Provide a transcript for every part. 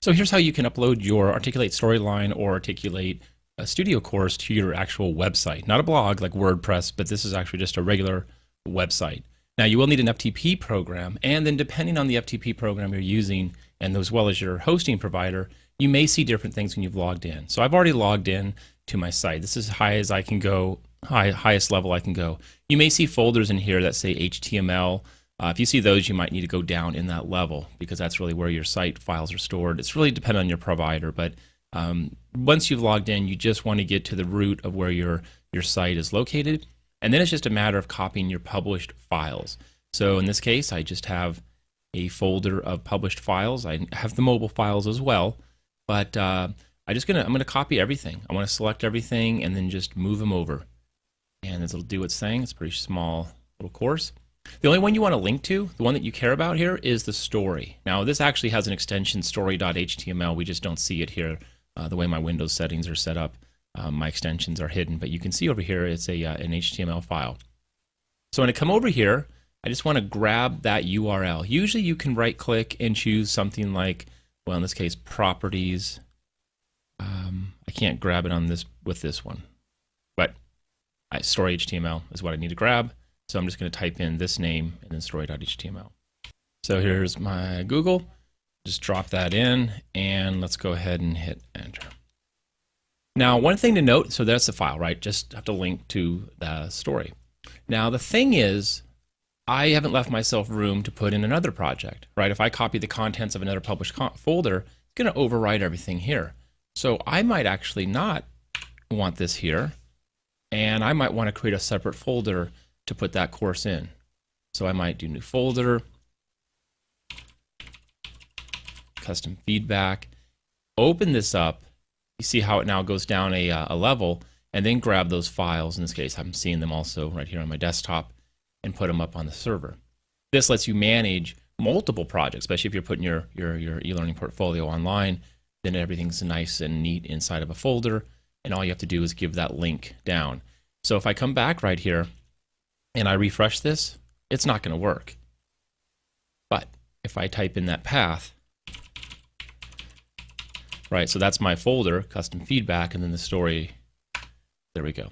So here's how you can upload your Articulate Storyline or Articulate Studio course to your actual website. Not a blog like WordPress, but this is actually just a regular website. Now you will need an FTP program, and then depending on the FTP program you're using, and as well as your hosting provider, you may see different things when you've logged in. So I've already logged in to my site. This is as high as I can go, highest level I can go. You may see folders in here that say HTML. If you see those, you might need to go down in that level because that's really where your site files are stored. It's really dependent on your provider, but once you've logged in, you just want to get to the root of where your site is located, and then it's just a matter of copying your published files. So in this case, I just have a folder of published files. I have the mobile files as well, but I'm gonna copy everything. I want to select everything and then just move them over, and it'll do its thing. It's a pretty small little course. The only one you want to link to, the one that you care about here, is the story. Now this actually has an extension, story.html. We just don't see it here. The way my Windows settings are set up, my extensions are hidden, but you can see over here it's an HTML file. So when I come over here, I just want to grab that URL. Usually you can right click and choose something like, well, in this case, properties. I can't grab it on this with this one, but story HTML is what I need to grab. So I'm just going to type in this name and then story.html. So here's my Google. Just drop that in, and let's go ahead and hit enter. Now, one thing to note, so that's the file, right? Just have to link to the story. Now, the thing is, I haven't left myself room to put in another project, right? If I copy the contents of another published folder, it's going to overwrite everything here. So I might actually not want this here, and I might want to create a separate folder to put that course in. So I might do new folder, custom feedback, open this up. You see how it now goes down a level, and then grab those files. In this case, I'm seeing them also right here on my desktop, and put them up on the server. This lets you manage multiple projects, especially if you're putting your e-learning portfolio online. Then everything's nice and neat inside of a folder, and all you have to do is give that link down. So if I come back right here and I refresh this, it's not going to work. But if I type in that path, right, so that's my folder, custom feedback, and then the story, there we go.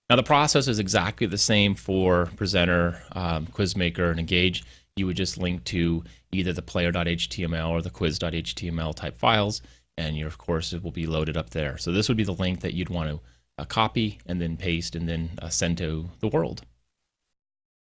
Now the process is exactly the same for Presenter, Quizmaker, and Engage. You would just link to either the player.html or the quiz.html type files, and your course will be loaded up there. So this would be the link that you'd want to copy and then paste and then send to the world.